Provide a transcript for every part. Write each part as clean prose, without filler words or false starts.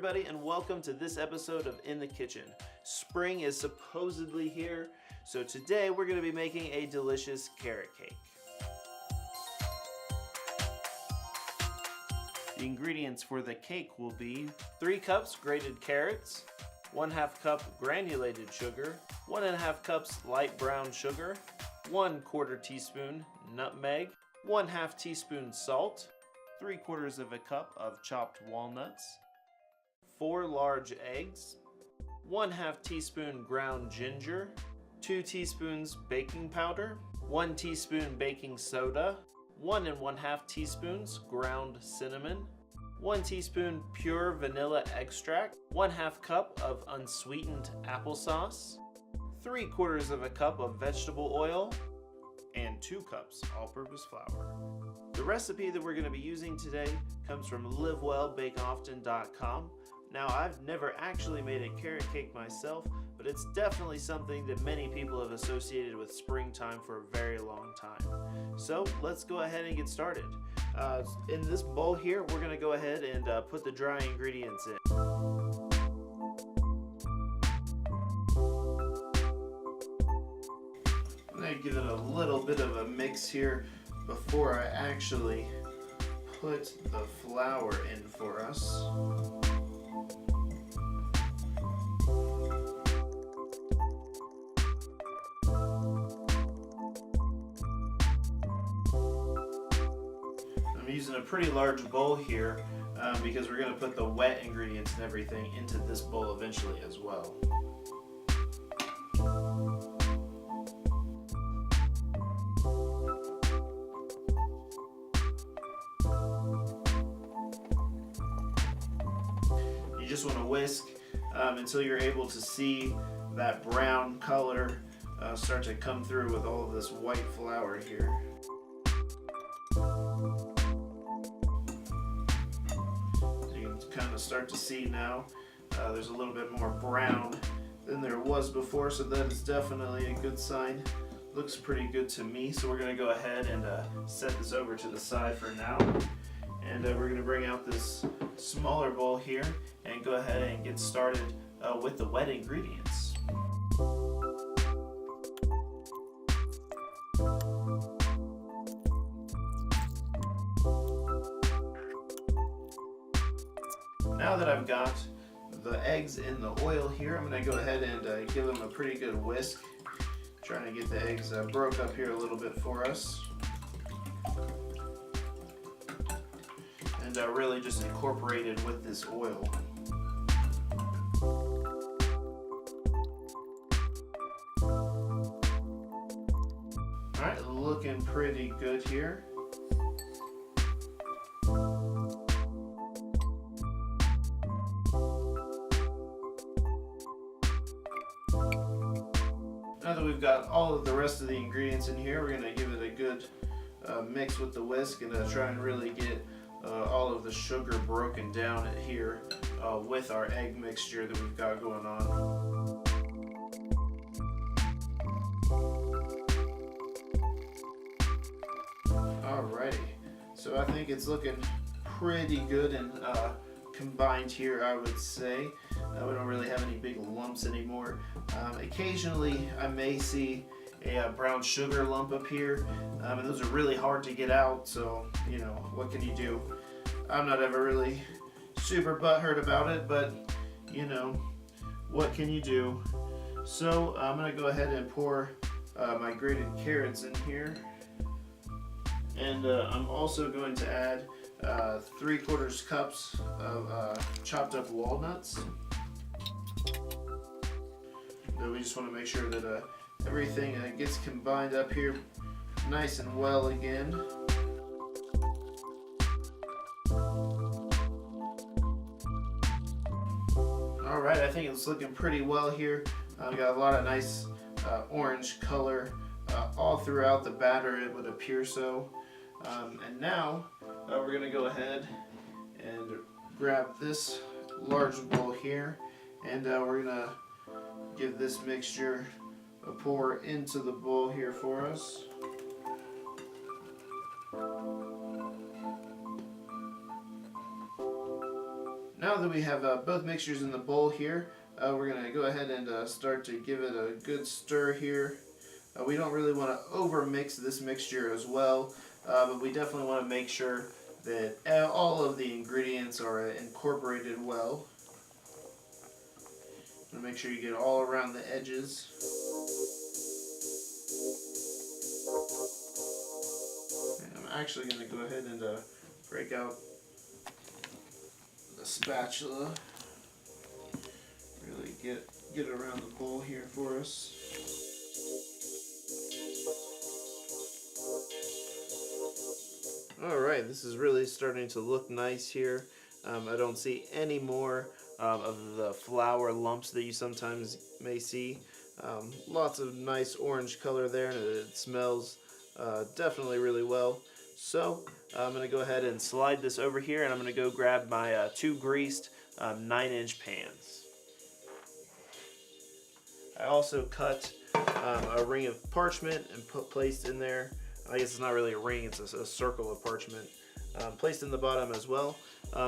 everybody, and welcome to this episode of In the Kitchen. Spring is supposedly here, so today we're going to be making a delicious carrot cake. The ingredients for the cake will be 3 cups grated carrots, 1/2 cup granulated sugar, 1½ cups light brown sugar, 1/4 teaspoon nutmeg, 1/2 teaspoon salt, 3/4 of a cup of chopped walnuts, 4 large eggs, 1/2 teaspoon ground ginger, 2 teaspoons baking powder, 1 teaspoon baking soda, 1 1/2 teaspoons ground cinnamon, 1 teaspoon pure vanilla extract, 1/2 cup of unsweetened applesauce, 3/4 of a cup of vegetable oil, and 2 cups all-purpose flour. The recipe that we're going to be using today comes from livewellbakeoften.com. Now, I've never actually made a carrot cake myself, but it's definitely something that many people have associated with springtime for a very long time. So let's go ahead and get started. In this bowl here, we're going to go ahead and put the dry ingredients in. I'm going to give it a little bit of a mix here before I actually put the flour in for us. I'm using a pretty large bowl here because we're going to put the wet ingredients and everything into this bowl eventually as well. You just want to whisk until you're able to see that brown color start to come through with all of this white flour here. Kind of start to see now there's a little bit more brown than there was before, so that is definitely a good sign. Looks pretty good to me, so we're going to go ahead and set this over to the side for now, and we're going to bring out this smaller bowl here and go ahead and get started with the wet ingredients. Now that I've got the eggs in the oil here, I'm going to go ahead and give them a pretty good whisk. Trying to get the eggs broke up here a little bit for us. And really just incorporated with this oil. Alright, looking pretty good here. Now that we've got all of the rest of the ingredients in here, we're going to give it a good mix with the whisk and try and really get all of the sugar broken down here with our egg mixture that we've got going on. Alrighty, so I think it's looking pretty good and combined here, I would say. We don't really have any big lumps anymore. Occasionally I may see a brown sugar lump up here, and those are really hard to get out, so you know, what can you do? I'm not ever really super butthurt about it, but you know, what can you do? So I'm going to go ahead and pour my grated carrots in here, and I'm also going to add 3/4 cups of chopped up walnuts. We just want to make sure that everything gets combined up here nice and well again. Alright, I think it's looking pretty well here. I've got a lot of nice orange color all throughout the batter, it would appear so. And now we're going to go ahead and grab this large bowl here, and we're going to give this mixture a pour into the bowl here for us. Now that we have both mixtures in the bowl here, we're going to go ahead and start to give it a good stir here. We don't really want to over mix this mixture as well, but we definitely want to make sure that all of the ingredients are incorporated well. And make sure you get all around the edges. And I'm actually going to go ahead and break out the spatula. Really get it around the bowl here for us. Alright, this is really starting to look nice here. I don't see any more of the flour lumps that you sometimes may see. Lots of nice orange color there, and it smells definitely really well. So I'm going to go ahead and slide this over here, and I'm going to go grab my 2 greased 9-inch pans. I also cut a ring of parchment and placed in there. I guess it's not really a ring, it's a circle of parchment placed in the bottom as well.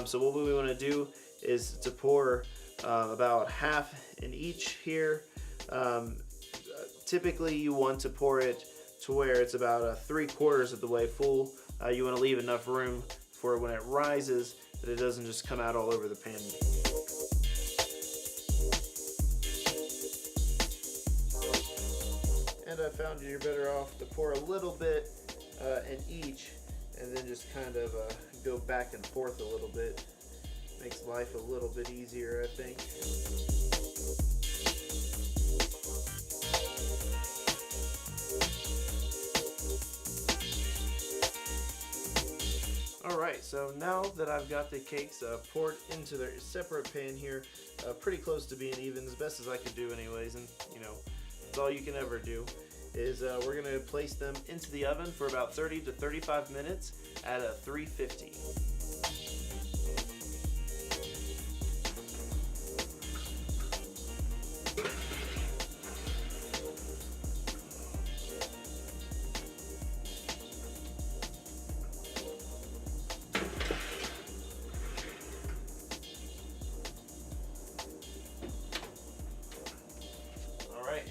So what we want to do is to pour about half in each here. Typically you want to pour it to where it's about 3/4 of the way full. You want to leave enough room for when it rises that it doesn't just come out all over the pan. And I found you're better off to pour a little bit in each, and then just kind of go back and forth a little bit. Makes life a little bit easier, I think. Alright, so now that I've got the cakes poured into their separate pan here, pretty close to being even, as best as I could do anyways, and you know, that's all you can ever do, is we're going to place them into the oven for about 30 to 35 minutes at a 350.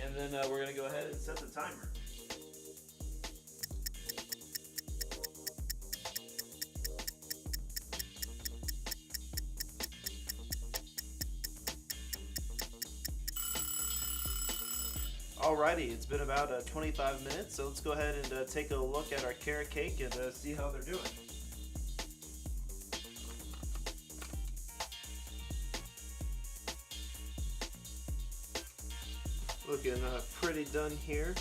And then we're going to go ahead and set the timer. Alrighty, it's been about 25 minutes, so let's go ahead and take a look at our carrot cake and see how they're doing. Looking pretty done here.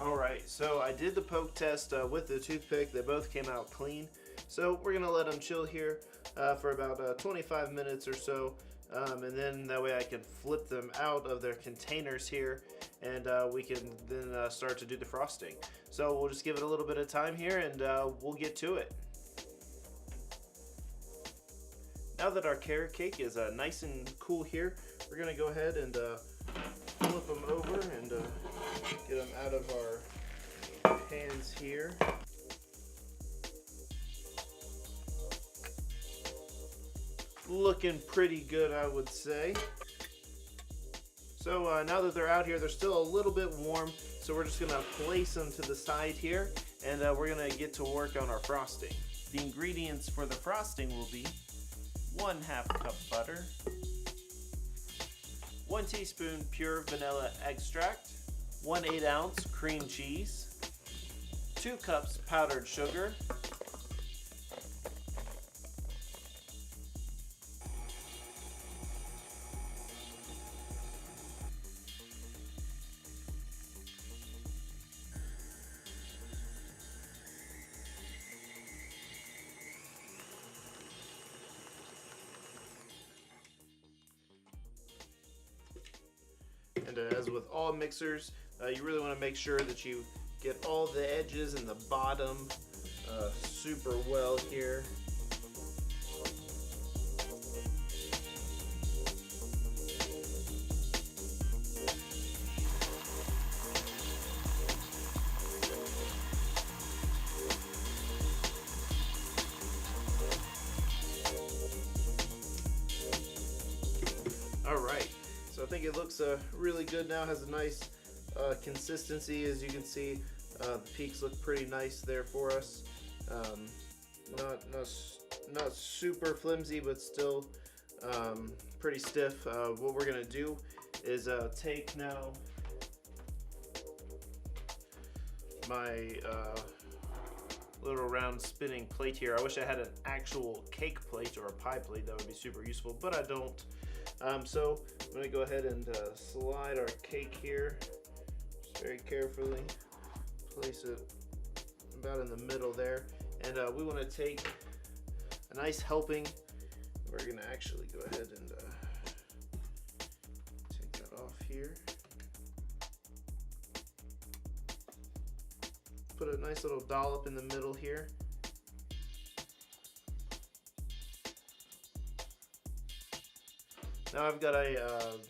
Alright, so I did the poke test with the toothpick. They both came out clean. So we're going to let them chill here for about 25 minutes or so. And then that way I can flip them out of their containers here, and we can then start to do the frosting. So we'll just give it a little bit of time here, and we'll get to it. Now that our carrot cake is nice and cool here, we're going to go ahead and flip them over and get them out of our pans here. Looking pretty good, I would say. So now that they're out here, they're still a little bit warm, so we're just going to place them to the side here, and we're going to get to work on our frosting. The ingredients for the frosting will be 1/2 cup butter, 1 teaspoon pure vanilla extract, 1 8-ounce cream cheese, 2 cups powdered sugar, and as with all mixers, you really want to make sure that you get all the edges and the bottom super well here. So I think it looks really good now. Has a nice consistency, as you can see. The peaks look pretty nice there for us. Not super flimsy, but still pretty stiff. What we're gonna do is take now my little round spinning plate here. I wish I had an actual cake plate or a pie plate. That would be super useful, but I don't. So I'm gonna go ahead and slide our cake here, just very carefully. Place it about in the middle there, and we want to take a nice helping. We're gonna actually go ahead and take that off here. Put a nice little dollop in the middle here. Now I've got a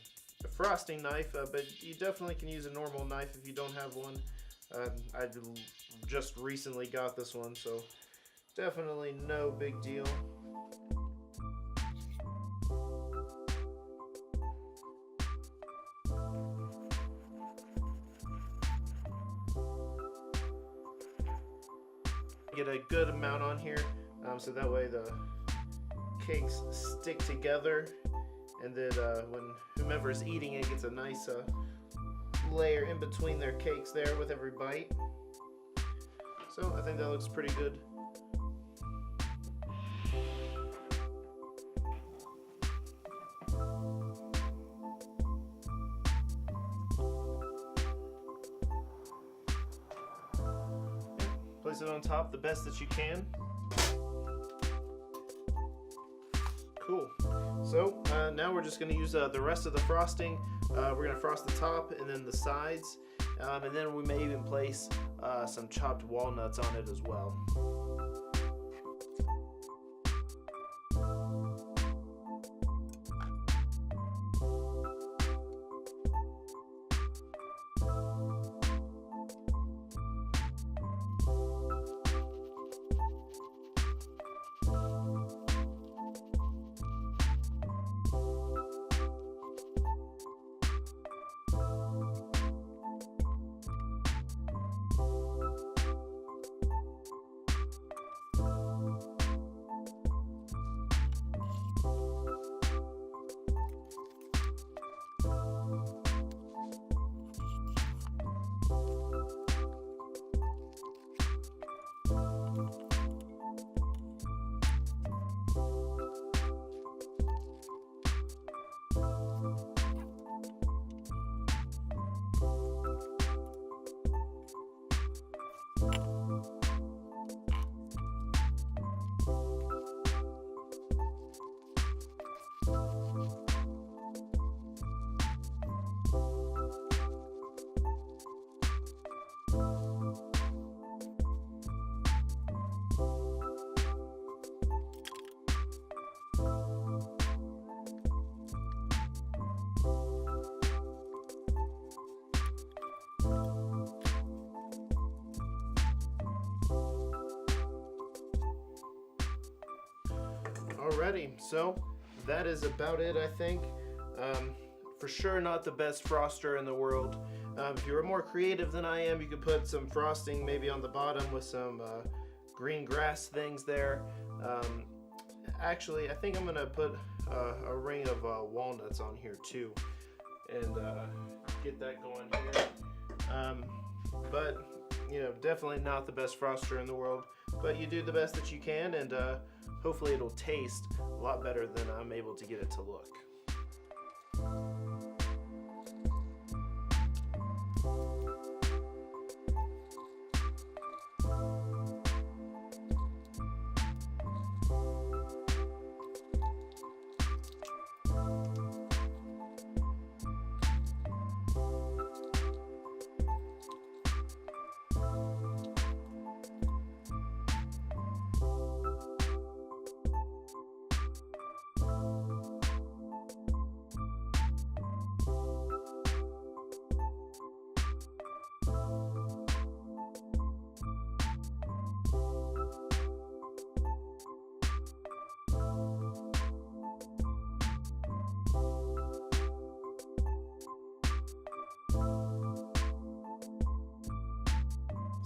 frosting knife, but you definitely can use a normal knife if you don't have one. I just recently got this one, so definitely no big deal. Get a good amount on here, so that way the cakes stick together, and then when whomever is eating it gets a nice layer in between their cakes there with every bite. So I think that looks pretty good. Place it on top the best that you can. Cool. So now we're just going to use the rest of the frosting. We're going to frost the top and then the sides, and then we may even place some chopped walnuts on it as well. Alrighty, so that is about it, I think. For sure not the best froster in the world. If you're more creative than I am, you could put some frosting maybe on the bottom with some green grass things there. Actually, I think I'm gonna put a ring of walnuts on here too, and get that going here. But you know, definitely not the best froster in the world, but you do the best that you can, and hopefully it'll taste a lot better than I'm able to get it to look.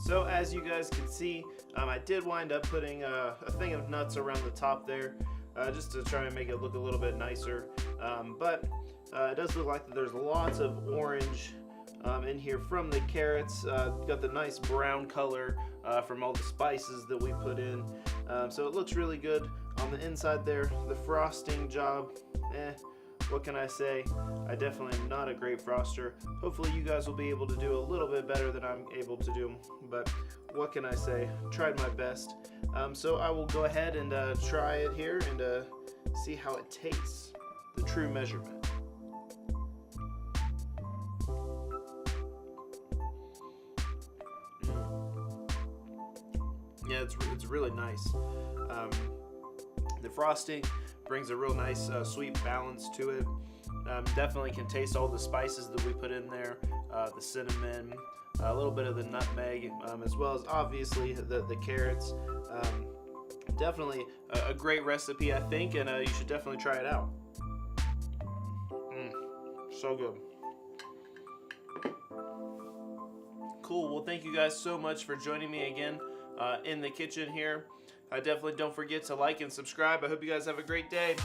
So as you guys can see, I did wind up putting a thing of nuts around the top there, just to try and make it look a little bit nicer. But it does look like there's lots of orange in here from the carrots. Got the nice brown color from all the spices that we put in. So it looks really good on the inside there. The frosting job, what can I say? I definitely am not a great froster. Hopefully you guys will be able to do a little bit better than I'm able to do, but what can I say? Tried my best. So I will go ahead and try it here and see how it tastes. The true measurement. Yeah, it's really nice. The frosting brings a real nice sweet balance to it. Definitely can taste all the spices that we put in there, the cinnamon, a little bit of the nutmeg, as well as obviously the carrots. Definitely a great recipe, I think, and you should definitely try it out. So good. Cool. Well, thank you guys so much for joining me again in the kitchen here. Definitely don't forget to like and subscribe. I hope you guys have a great day.